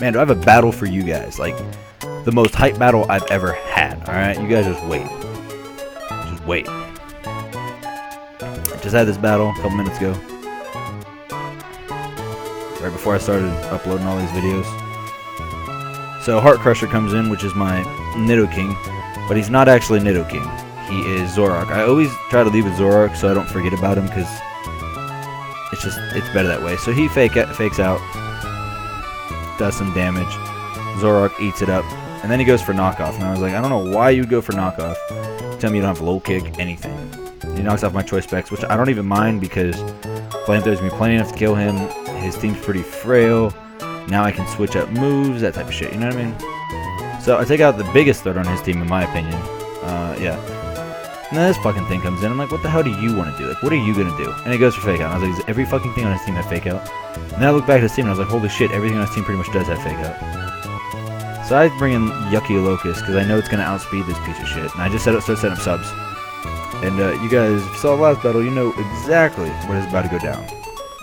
Man, do I have a battle for you guys. Like, the most hype battle I've ever had. Alright, you guys just wait. Just wait. I just had this battle a couple minutes ago. Right before I started uploading all these videos. So Heart Crusher comes in, which is my Nidoking. But he's not actually Nidoking. He is Zoroark. I always try to leave with Zoroark so I don't forget about him, because it's better that way. So he fakes out, does some damage. Zoroark eats it up, and then he goes for knockoff. And I was like, I don't know why you'd go for knockoff. Tell me you don't have low kick, anything. He knocks off my choice specs, which I don't even mind because Flamethrow's gonna be plenty enough to kill him. His team's pretty frail. Now I can switch up moves, that type of shit. You know what I mean? So I take out the biggest threat on his team, in my opinion. Yeah. And then this fucking thing comes in. I'm like, what the hell do you want to do? Like, what are you going to do? And he goes for fake out. And I was like, does every fucking thing on his team have fake out? And then I look back at his team and I was like, holy shit, everything on his team pretty much does have fake out. So I bring in Yucky Locust because I know it's going to outspeed this piece of shit. And I just start setting up subs. And you guys saw the last battle, you know exactly what is about to go down.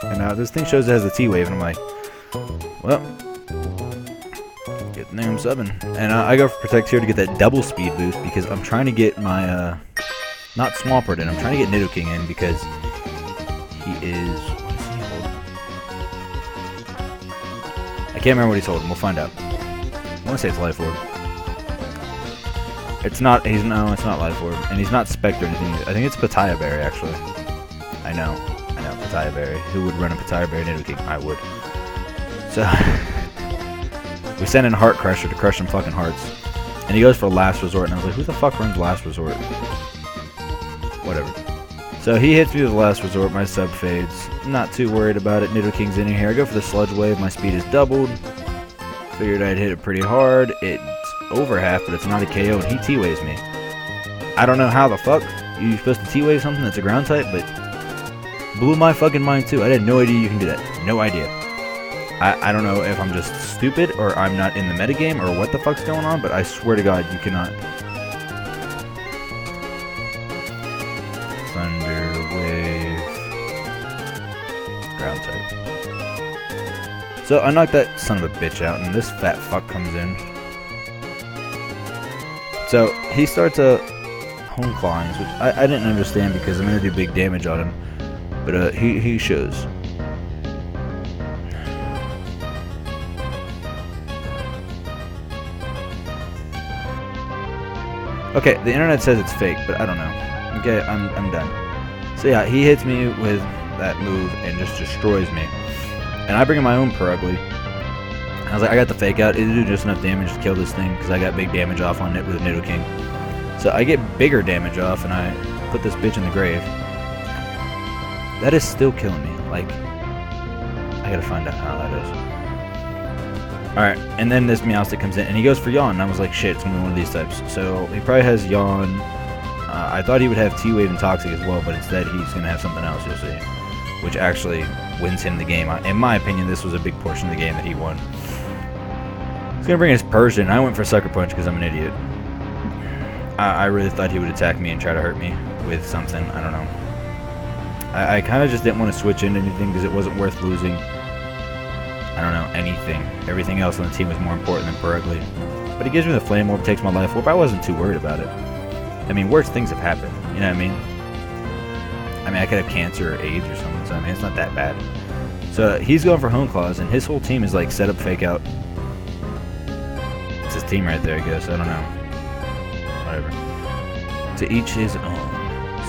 And this thing shows it has a T-Wave, and I'm like, well, good thing I'm subbing. And I go for Protect here to get that double speed boost because I'm trying to get my, not Swampert in, I'm trying to get Nidoking in because he is, what is he holding? I can't remember what he's holding, we'll find out. I want to say it's Life Orb. It's not, no, it's not Life Orb, and he's not Spectre or anything. I think it's Pataya Berry, actually. I know, Pataya Berry. Who would run a Pataya Berry Nidoking? I would. So, we send in Heart Crusher to crush some fucking hearts. And he goes for Last Resort, and I was like, who the fuck runs Last Resort? Whatever. So he hits me with Last Resort, my sub fades. I'm not too worried about it. Nidoking's in here. I go for the Sludge Wave, my speed is doubled. Figured I'd hit it pretty hard. It's over half, but it's not a KO, and he T-Waves me. I don't know how the fuck you're supposed to T-Wave something that's a ground type, but blew my fucking mind too. I had no idea you can do that. No idea. I don't know if I'm just stupid or I'm not in the metagame or what the fuck's going on, but I swear to God, you cannot. Thunder Wave. Ground type. So I knocked that son of a bitch out, and this fat fuck comes in. So he starts a Home Clawings, which I didn't understand because I'm going to do big damage on him. But he shows. Okay, the internet says it's fake, but I don't know. Okay, I'm done. So yeah, he hits me with that move and just destroys me. And I bring in my own Perugly. I was like, I got the fake out. It'll do just enough damage to kill this thing because I got big damage off on it with Nidoking. So I get bigger damage off and I put this bitch in the grave. That is still killing me. Like, I gotta find out how that is. Alright, and then this Meowstic comes in and he goes for Yawn. And I was like, shit, it's gonna be one of these types. So he probably has Yawn. I thought he would have T-Wave and Toxic as well, but instead he's gonna have something else, you'll see. Which actually wins him the game. In my opinion, this was a big portion of the game that he won. He's gonna bring his Persian. I went for Sucker Punch because I'm an idiot. I really thought he would attack me and try to hurt me with something. I don't know. I kind of just didn't want to switch into anything because it wasn't worth losing. I don't know, anything. Everything else on the team was more important than Perugly. But he gives me the Flame Orb, takes my Life Orb. I wasn't too worried about it. I mean, worse things have happened. You know what I mean? I could have cancer or AIDS or something, so I mean, it's not that bad. So he's going for Hone Claws, and his whole team is like set up fake out. It's his team right there, I guess. I don't know. Whatever. To each his own.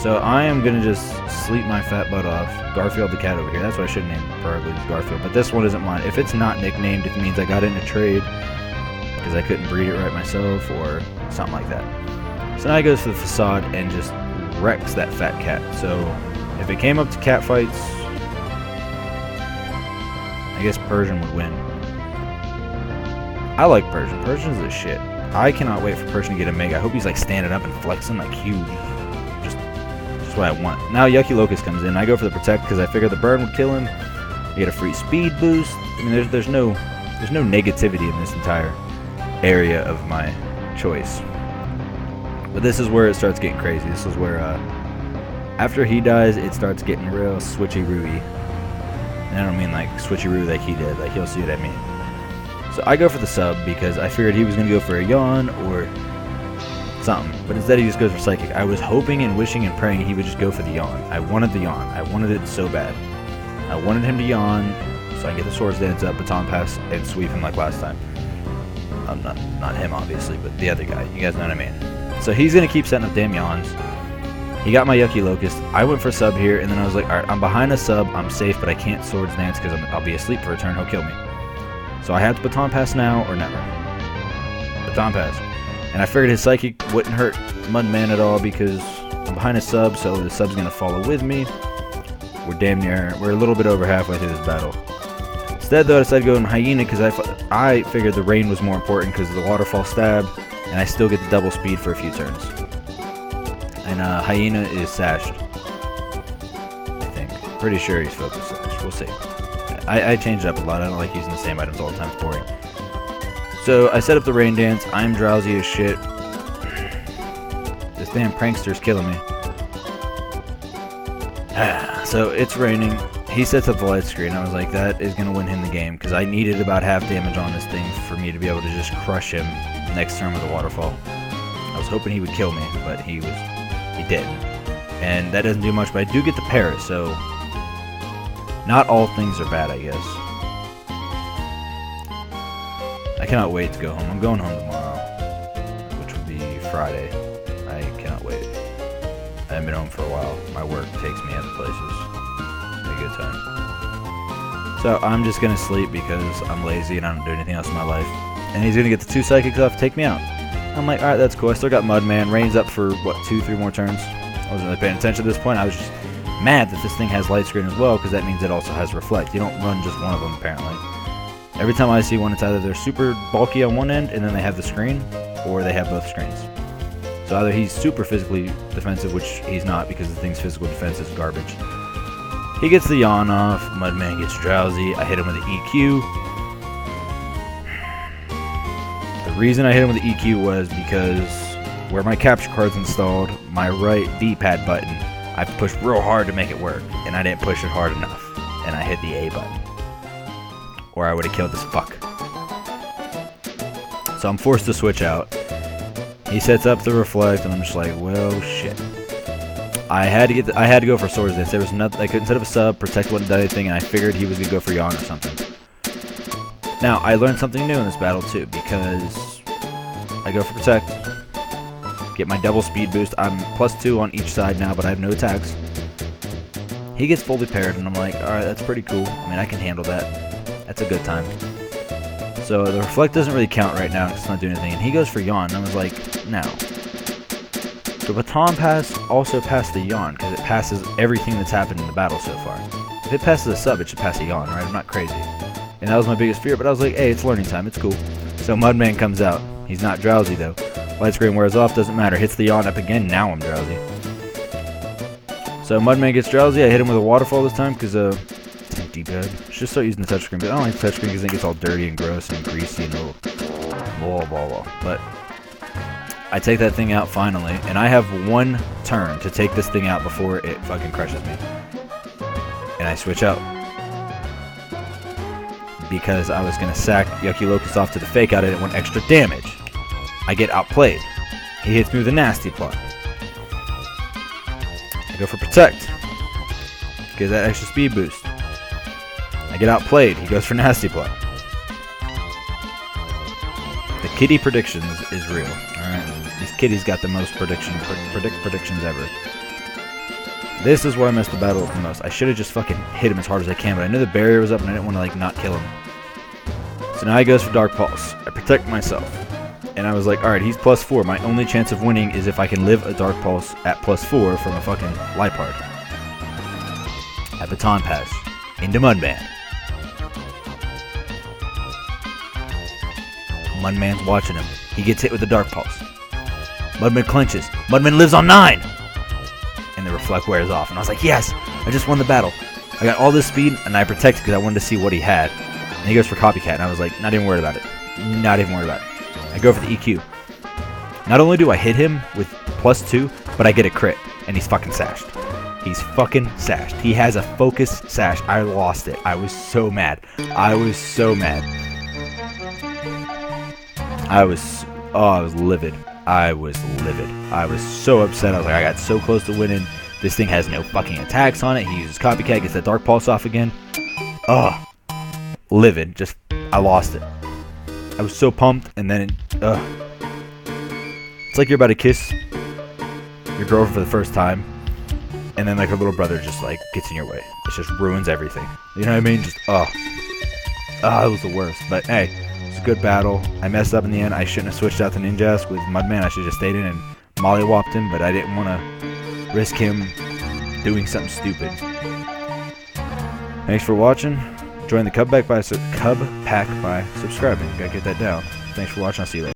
So I am going to just sleep my fat butt off. Garfield the cat over here. That's what I should name Perugly, Garfield. But this one isn't mine. If it's not nicknamed, it means I got it in a trade because I couldn't breed it right myself or something like that. So now he goes for the Facade and just wrecks that fat cat. So if it came up to cat fights, I guess Persian would win. I like Persian. Persian's the shit. I cannot wait for Persian to get a Mega. I hope he's like standing up and flexing like huge. Just what I want. Now Yucky Locust comes in. I go for the Protect because I figured the burn would kill him. You get a free speed boost. I mean, there's no negativity in this entire area of my choice. But this is where it starts getting crazy. This is where after he dies, it starts getting real switchy-roo-y. And I don't mean like switchy-roo like he did. Like, he'll see what I mean. So I go for the sub because I figured he was going to go for a yawn or something. But instead he just goes for psychic. I was hoping and wishing and praying he would just go for the yawn. I wanted the yawn. I wanted it so bad. I wanted him to yawn so I can get the swords dance up, baton pass, and sweep him like last time. Not him obviously, but the other guy. You guys know what I mean. So he's going to keep setting up damn yawns. He got my Yucky Locust. I went for sub here, and then I was like, alright, I'm behind a sub. I'm safe, but I can't swords dance because I'll be asleep for a turn. He'll kill me. So I have to baton pass now or never. Baton pass. And I figured his psychic wouldn't hurt Mudman at all because I'm behind a sub, so the sub's going to follow with me. We're a little bit over halfway through this battle. Instead, though, I decided to go in Hyena because I figured the rain was more important because of the waterfall stab, and I still get the double speed for a few turns. And Hyena is sashed, I think. Pretty sure he's focused sashed. We'll see. I changed it up a lot. I don't like using the same items all the time. It's boring. So I set up the rain dance. I'm drowsy as shit. This damn prankster's killing me. So it's raining. He sets up the light screen. I was like, that is going to win him the game because I needed about half damage on this thing for me to be able to just crush him next turn with the waterfall. I was hoping he would kill me, but he did. And that doesn't do much, but I do get the parrot, so not all things are bad, I guess. I cannot wait to go home. I'm going home tomorrow, which will be Friday. I cannot wait. I haven't been home for a while. My work takes me other places. A good time. So I'm just going to sleep because I'm lazy and I don't do anything else in my life. And he's going to get the 2 psychics off, take me out. I'm like, alright, that's cool. I still got Mudman. Rain's up for, what, 2-3 more turns? I wasn't really paying attention at this point. I was just mad that this thing has light screen as well, because that means it also has reflect. You don't run just one of them, apparently. Every time I see one, it's either they're super bulky on one end, and then they have the screen, or they have both screens. So either he's super physically defensive, which he's not, because the thing's physical defense is garbage. He gets the yawn off. Mudman gets drowsy. I hit him with the EQ. The reason I hit him with the EQ was because where my capture card's installed, my right D-pad button, I pushed real hard to make it work, and I didn't push it hard enough, and I hit the A button, or I would have killed this fuck. So I'm forced to switch out. He sets up the reflect, and I'm just like, well, shit. I had to go for swords dance. There was nothing. I couldn't set up a sub, protect wasn't done anything, and I figured he was gonna go for yawn or something. Now I learned something new in this battle too, because I go for protect. Get my double speed boost. I'm +2 on each side now, but I have no attacks. He gets fully parried, and I'm like, alright, that's pretty cool. I mean, I can handle that. That's a good time. So the reflect doesn't really count right now because it's not doing anything. And he goes for yawn, and I was like, no. The baton pass also passed the yawn because it passes everything that's happened in the battle so far. If it passes a sub, it should pass a yawn, right? I'm not crazy. And that was my biggest fear, but I was like, hey, it's learning time. It's cool. So Mudman comes out. He's not drowsy, though. Light screen wears off, doesn't matter. Hits the yawn up again, now I'm drowsy. So Mudman gets drowsy. I hit him with a waterfall this time because, D-pad. Should just start using the touchscreen, but I don't like the touchscreen because it gets all dirty and gross and greasy and blah, blah, blah. But I take that thing out finally, and I have 1 turn to take this thing out before it fucking crushes me. And I switch out. Because I was going to sack Yucky Locust off to the fake out, I didn't want extra damage. I get outplayed. He hits me with a nasty plot. I go for protect. Get that extra speed boost. I get outplayed. He goes for nasty plot. The kitty predictions is real. Alright, this kitty's got the most predictions ever. This is where I messed the battle up the most. I should have just fucking hit him as hard as I can, but I knew the barrier was up and I didn't want to like not kill him. So now he goes for Dark Pulse. I protect myself. And I was like, alright, he's +4. My only chance of winning is if I can live a Dark Pulse at +4 from a fucking Lipard. At Baton Pass. Into Mudman. Mudman's watching him. He gets hit with the Dark Pulse. Mudman clenches. Mudman lives on 9! And the reflect wears off. And I was like, yes! I just won the battle. I got all this speed, and I protected because I wanted to see what he had. And he goes for Copycat, and I was like, not even worried about it. Not even worried about it. I go for the EQ. Not only do I hit him with +2, but I get a crit, and he's fucking sashed. He's fucking sashed. He has a focus sash. I lost it. I was so mad. I was so mad. I was livid. I was livid. I was so upset. I was like, I got so close to winning. This thing has no fucking attacks on it. He uses copycat, gets that dark pulse off again. Livid. Just, I lost it. I was so pumped, and then it's like you're about to kiss your girlfriend for the first time, and then like her little brother just like gets in your way. It just ruins everything. You know what I mean? Just it was the worst. But hey, it's a good battle. I messed up in the end. I shouldn't have switched out to Ninjask with Mudman. I should have just stayed in and mollywopped him, but I didn't want to risk him doing something stupid. Thanks for watching. Join the Cub Pack by subscribing. Gotta get that down. Thanks for watching. I'll see you later.